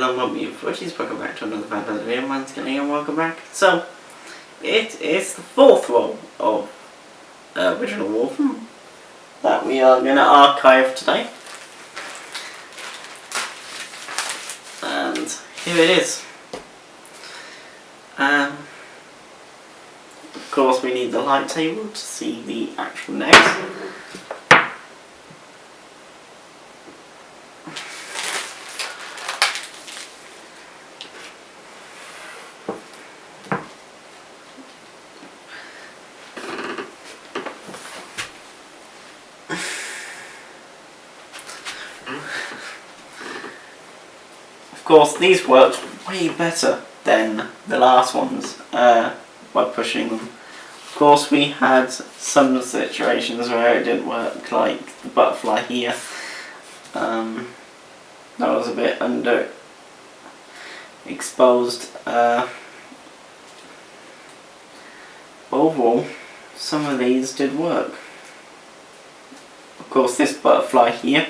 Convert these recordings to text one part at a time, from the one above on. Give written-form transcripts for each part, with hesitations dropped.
Hello my beauties, welcome back to another fantastic video. Mine's Cannon and welcome back. So, it is the fourth roll of original Wolfen that we are going to archive today. And here it is. Of course we need the light table to see the actual names. Of course, these worked way better than the last ones by pushing them. Of course, we had some situations where it didn't work, like the butterfly here. That was a bit underexposed. Overall, some of these did work. Of course, this butterfly here.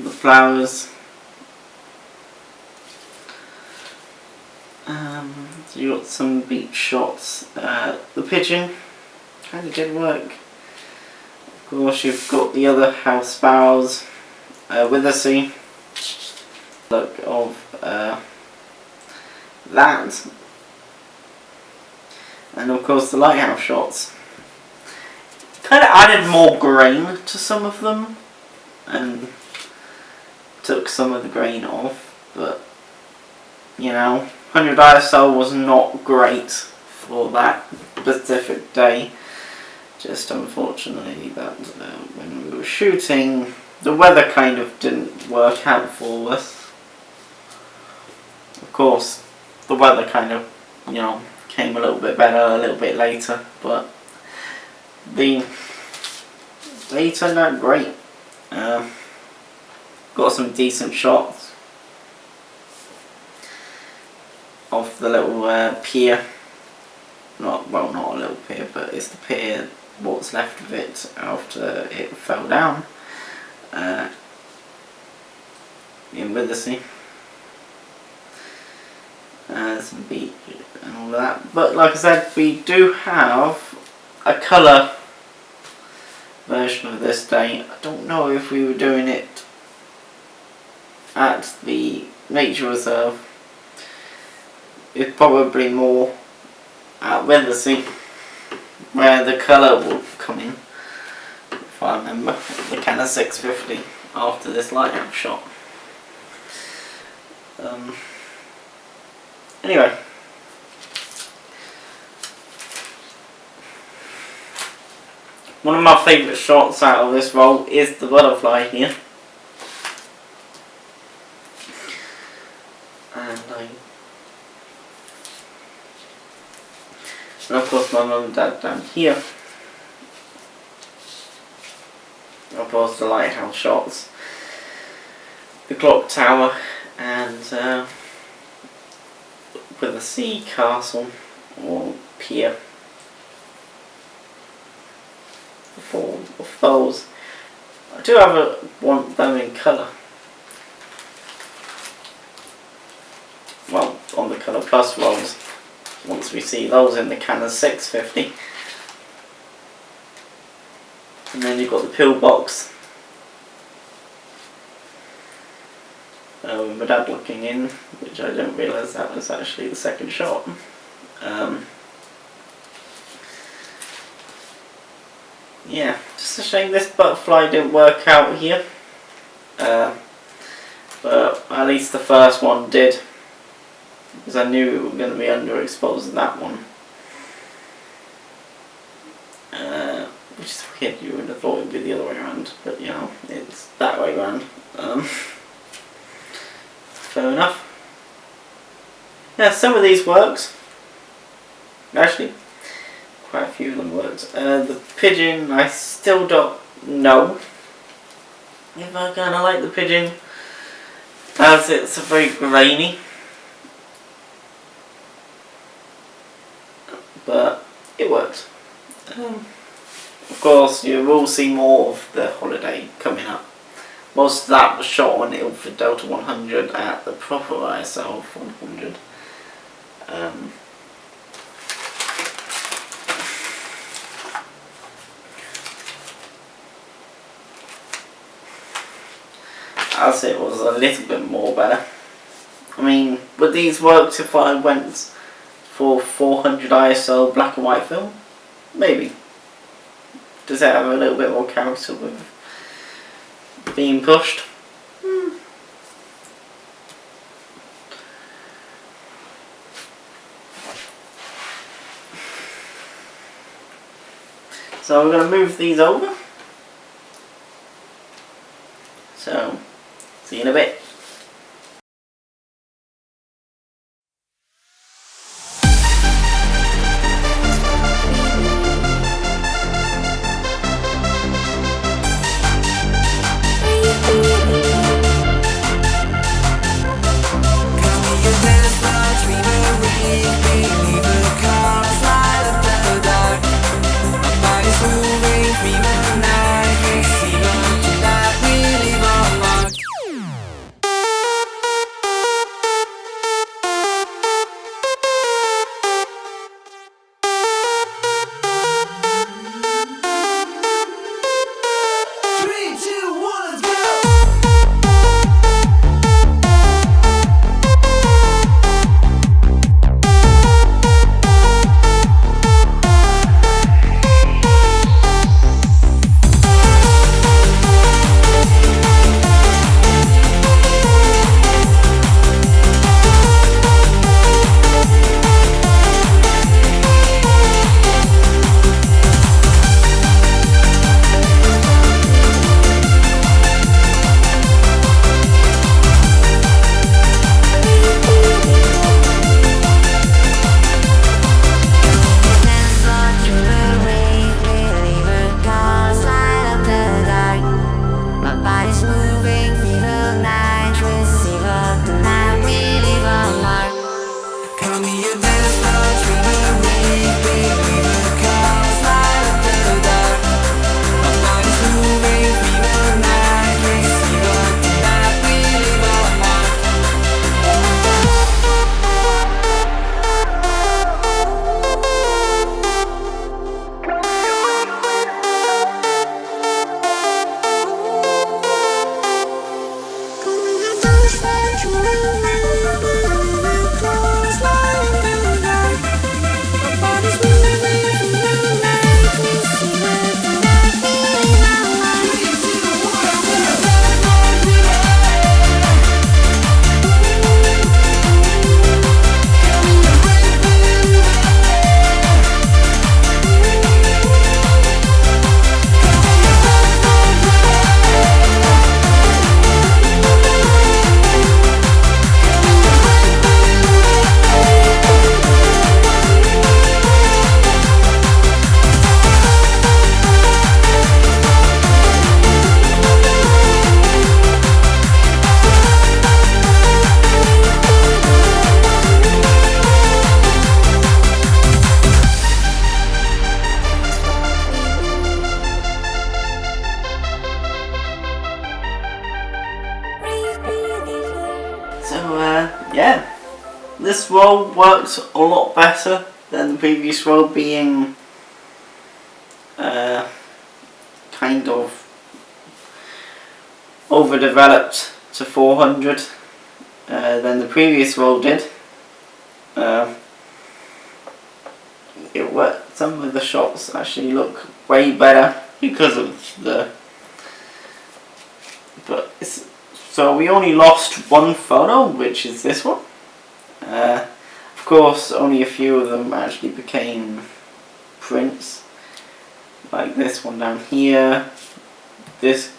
The flowers. So you got some beach shots. The pigeon kind of did work. Of course, you've got the other house sparrows with the sea. Look of that, and of course the lighthouse shots. Kind of added more grain to some of them and took some of the grain off, but you know, 100 ISO was not great for that specific day. Just unfortunately that when we were shooting, the weather kind of didn't work out for us. Of course, the weather kind of, you know, came a little bit better a little bit later, but the day turned out great. Got some decent shots of the little pier. Not a little pier, but it's the pier, what's left of it after it fell down in Withersea. Some beach and all of that. But like I said, we do have a colour version of this day. I don't know if we were doing it at the nature reserve. It's probably more at Withersea where the colour will come in, if I remember, the Canon 650 after this lighthouse shot. Anyway, one of my favourite shots out of this roll is the butterfly here. And of course my mum and dad down here. Of course the lighthouse shots, the clock tower, and with a sea castle or pier. The form of those. I do want them in colour. Well, on the Colour Plus rolls, once we see those in the Canon 650. And then you've got the pillbox. With my dad looking in, which I didn't realise that was actually the second shot. Yeah, just a shame this butterfly didn't work out here. But at least the first one did. Because I knew we were going to be underexposed in that one. Which is weird, you would have thought it would be the other way around. But you know, it's that way around. Fair enough. Yeah, some of these works. Actually, quite a few of them worked. The pigeon, I still don't know if I kind of like the pigeon, as it's very grainy. But it worked. Of course, you will see more of the holiday coming up. Most of that was shot on Ilford Delta 100 at the proper ISO of 100. As it was a little bit more better. I mean, would these work if I went for 400 ISO black and white film? Maybe. Does it have a little bit more character with being pushed? So we're going to move these over. So, see you in a bit. Yeah, this roll works a lot better than the previous roll, being kind of overdeveloped to 400 than the previous roll did. It worked. Some of the shots actually look way better because of the. But it's, so we only lost one photo, which is this one. Of course, only a few of them actually became prints, like this one down here, this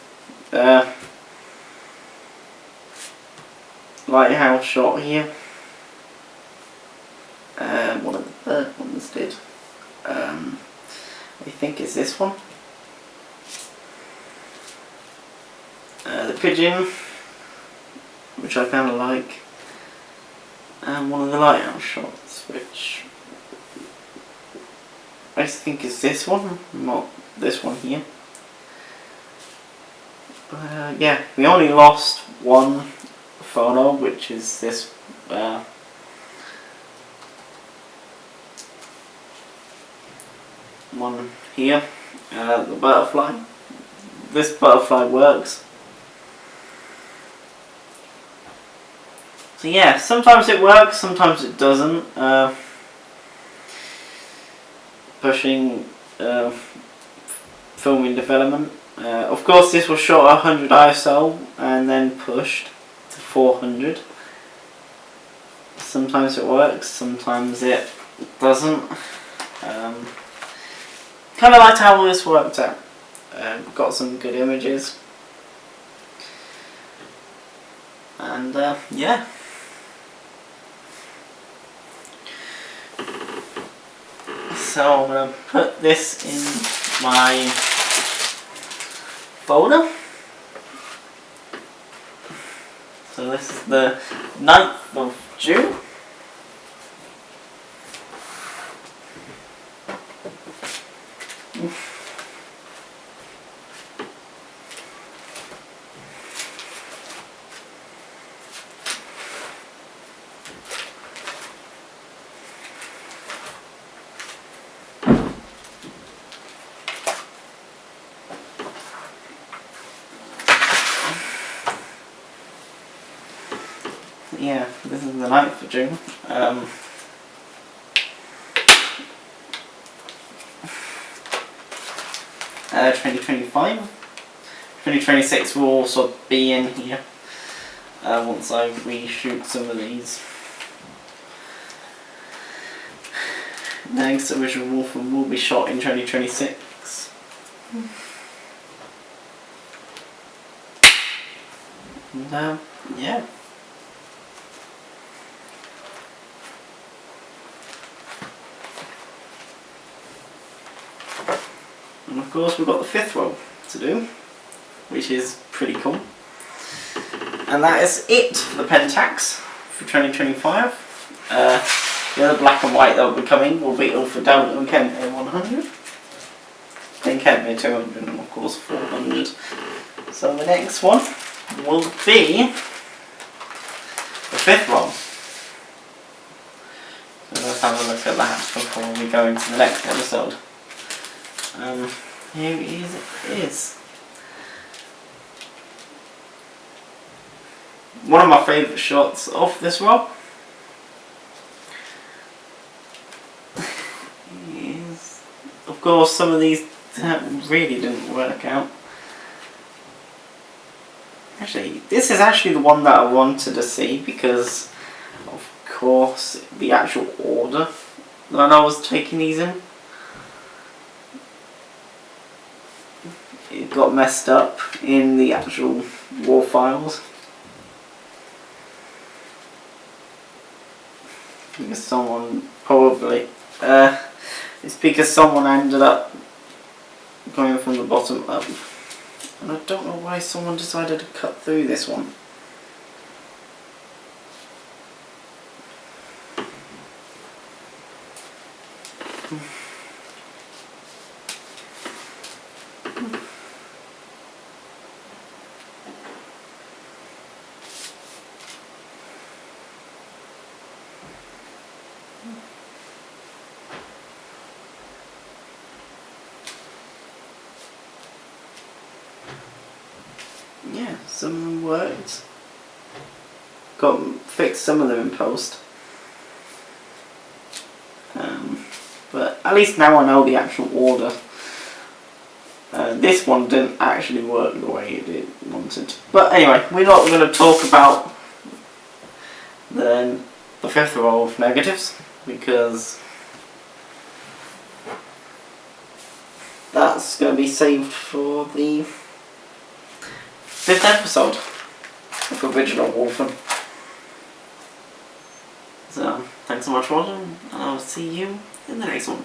lighthouse shot here, one of the third ones did. I think it's this one. The pigeon, which I kind of like, and one of the lighthouse shots, which I think is this one, not this one here. Yeah, we only lost one photo, which is this one here, the butterfly. This butterfly works. So yeah, sometimes it works, sometimes it doesn't. Pushing filming development. Of course, this was shot at 100 ISO and then pushed to 400. Sometimes it works, sometimes it doesn't. Kind of liked how this worked out. Got some good images. And yeah. So I'm going to put this in my folder. So this is the 9th of June. Yeah, this is the 9th of June. 2025. 2026 will also be in here once I reshoot some of these. The next original Wolfen will be shot in 2026. And yeah. And of course we've got the 5th roll to do, which is pretty cool. And that is it for the Pentax for 2025. The other black and white that will be coming will be Alpha Delta and Cannon A100. Then Cannon A200 and of course 400. So the next one will be the 5th roll. So let's have a look at that before we go into the next episode. Here it is. One of my favourite shots of this roll is, of course, some of these really didn't work out. Actually, this is actually the one that I wanted to see because, of course, the actual order that I was taking these in, it got messed up in the actual raw files. Because someone probably, it's because someone ended up going from the bottom up. And I don't know why someone decided to cut through this one. Yeah, some of them worked. Fixed some of them in post. But at least now I know the actual order. This one didn't actually work the way it wanted. But anyway, we're not going to talk about the 5th roll of negatives because that's going to be saved for the 5th episode of original Wolfen. So, thanks so much for watching, and I'll see you in the next one.